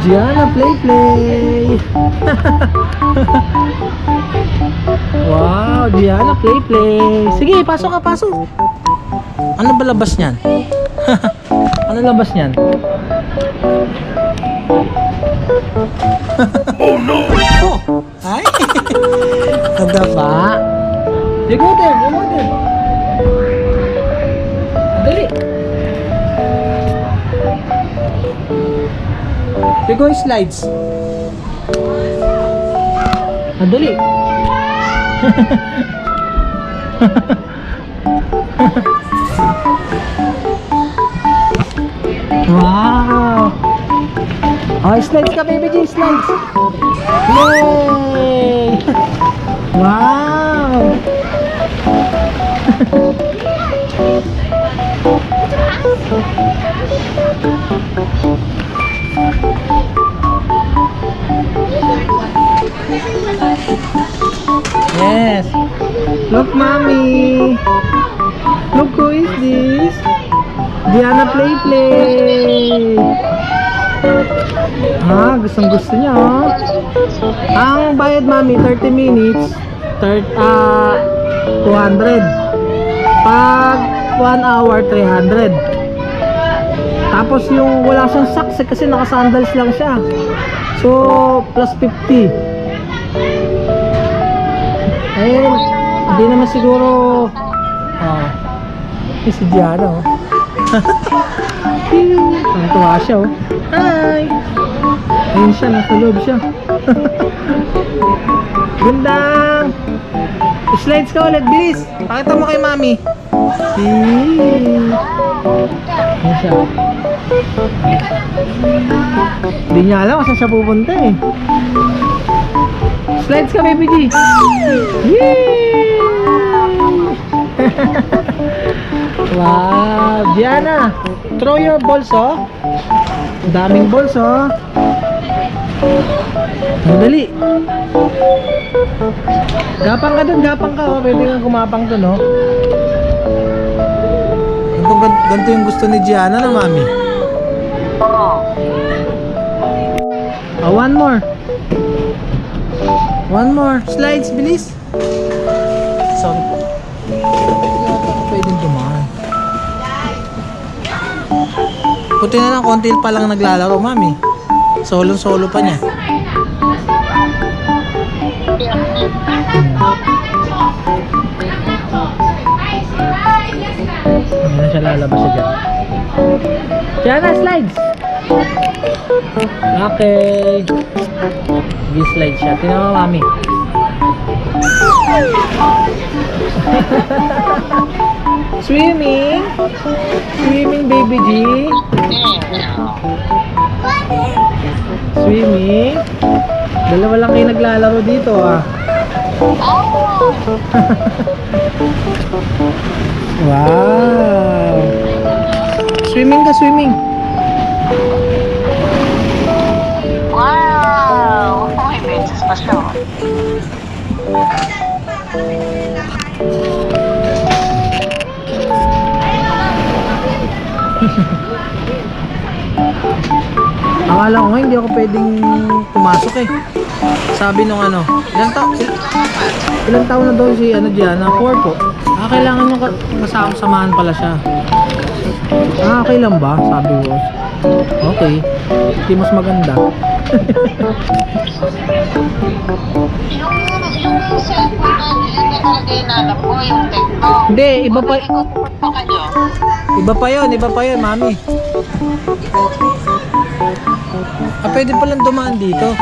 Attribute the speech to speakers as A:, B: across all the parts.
A: Gianna, play. Wow, Gianna, play. Sige, pasok ka, pasok. Ano ba labas niyan? Ano labas niyan? Oh no! Oh! Ay! Nadapa. You go there, you go there. Dali. You go slides. Dali. Wow! Oh, slides ka, baby G, slides! Yay! Wow! Yes! Look, mommy! Look, who is this? Gianna, play. Ah, gustong gusto niya, oh. Ang bayad, mami, 30 minutes, 200. Pag 1 hour, 300. Tapos yung wala siyang socks kasi naka-sandals lang siya. So, plus 50. Eh, hindi naman siguro. Oh. Si Gianna, oh. Ang tuwa siya, oh. Hi! Ayun siya, nasa loob siya. Gandang! Slides ka ulit, bilis! Pakita mo kay mami. Ayun siya. Hindi niya alam kung saan siya pupunta, eh. Slides ka, baby G! Yay! Wow! Gianna! Throw your balls, oh! Daming balls, oh! Madali! Gapang ka dun, gapang ka, oh! Pwede kang kumapang dun, oh! Ganito yung gusto ni Gianna na, mami. Oh, one more! One more! Slides, bilis! Sorry po. Pwedeng dumaan. Puti na lang, konti pa lang naglalaro, mami. Solo pa niya. Hindi na siya lalabas siya dyan. Gianna, slides! Okay. Slide siya. Tingnan mo, mami. Swimming, baby G. Swimming. Dalawa lang kayo naglalaro dito, ah. Wow. Swimming ka, swimming.
B: Wow! May beses pa siya.
A: Akala ko nga hindi ako pwedeng pumasok, eh. Sabi nung ano, ilang taon na daw si Gianna? 4 po. Kailangan nyo kasama-samahan pala siya. Okay lang ba? Sabi ko. Okay. Hindi mas maganda.
B: Yung cellphone na yun na talaga inanap ko, yung Tecno.
A: Hindi, iba pa.
B: Pa kayo.
A: Iba pa yun, mami. Pwede palang dumaan dito.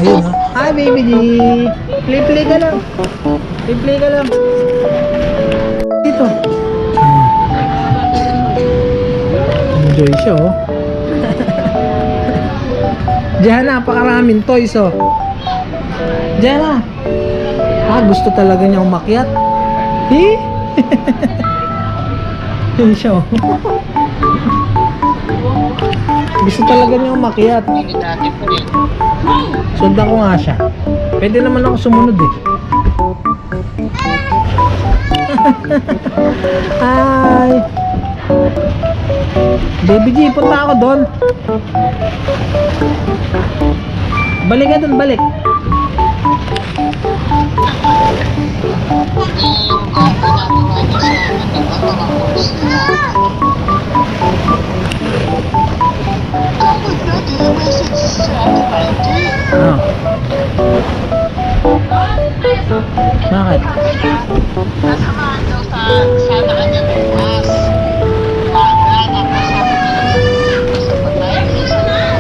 A: Ayun, ha. Hi, baby G. Play ka lang. Play ka lang. Dito. Enjoy siya, oh. Gianna, napakaraming toys, oh. Gianna. Gusto talaga niya umakyat. Yun siya, oh. Gusto talaga niya umakyat. Sundan ko nga siya. Pwede naman ako sumunod, eh. Hi! Baby G, punta ako doon. Balik ka doon, balik.
B: Yung combo na ginawa niya sa amin, di ba? Mga course na. Kapag natin yung message sa ating party.
A: Ano? Bakit?
B: Nasamahan daw sa sana kanya bukas. Maga, tapos sabi niya sa patay.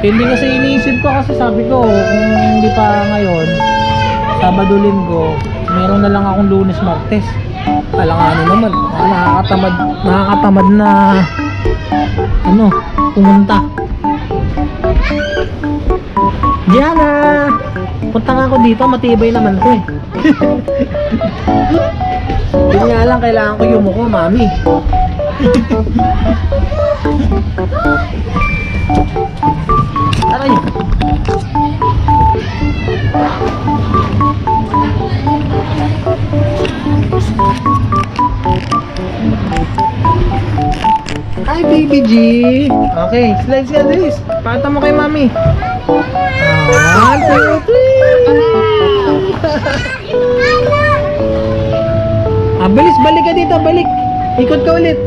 A: Hindi kasi iniisip ko kasi sabi ko kung hindi pa ngayon Sabado Linggo meron na lang akong Lunes Martes. Alanganin naman nakakatamad na ano pumunta. Diana, punta nga ako dito, matibay naman to eh. Yun nga lang, kailangan ko yumuko, mami. Aray! Hi, baby G! Okay, slides ka, Dris. Pata mo kay mami. 1, 2, 3! Bilis, balik ka dito, balik. Ikot ka ulit.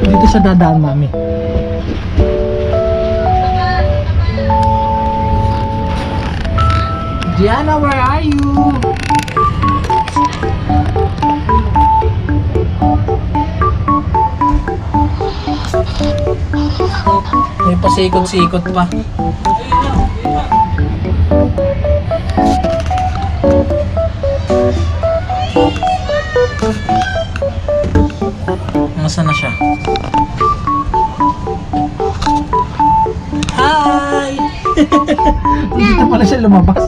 A: Dito sa dadaan, mami. Gianna, where are you? May pasikot-sikot pa. Nasaan na siya? Hi! Dito pala siya lumabas.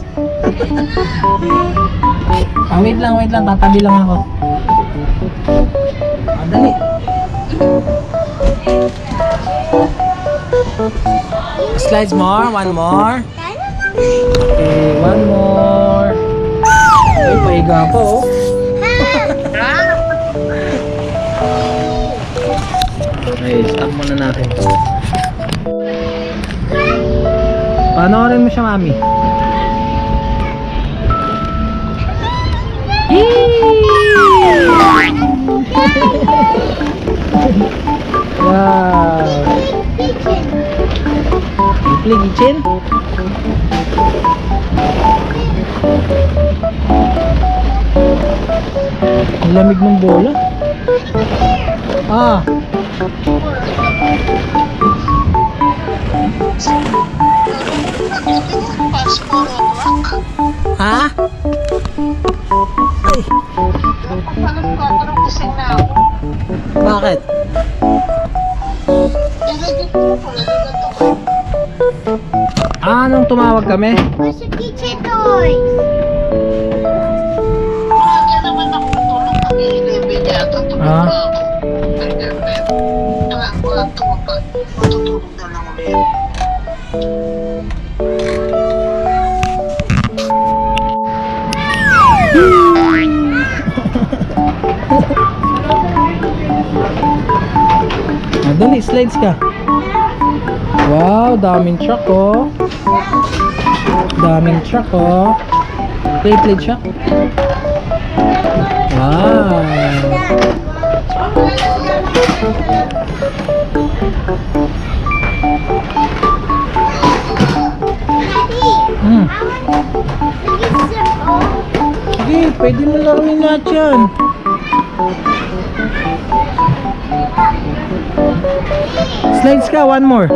A: Wait lang, tatabi lang ako. Dali. Slides more, one more. Okay, one more. Ay, pahiga po oh. Okay, stop muna natin. Panoorin mo siya, mami. Wow. Play kitchen. Ang lamig ng bola. Ah. Ha? Ay. Bakit? Anong tumawag kami?
C: Where's your kitchen toys?
B: Kaya naman ako tulog pag-iinibin niya. Tutulog
A: Ah.
B: na ako. Kaya ako tumapag. Matutulog na lang ulit.
A: Dali, slides ka. Wow, daming truck oh. Daming truck oh. Play truck. Wow. Sige, pwede mo laruin lahat yan. Slides ka, one more.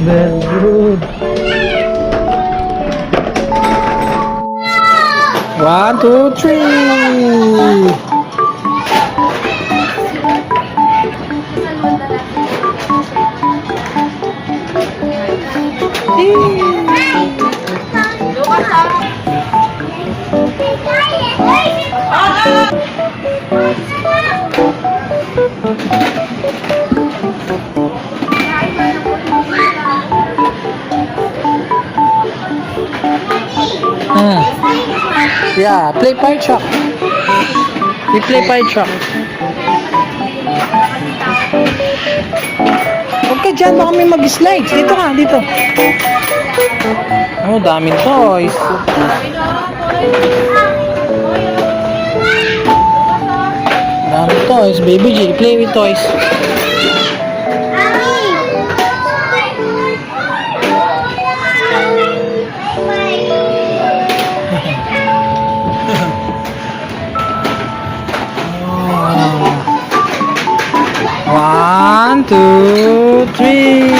A: Very good. 1, 2, 3. Yeah, play pie truck. We play pie truck. Huwag ka dyan, baka may mag-slide. Dito ka, dito. Oh, daming toys. Daming toys. Baby G, play with toys. One, two, three.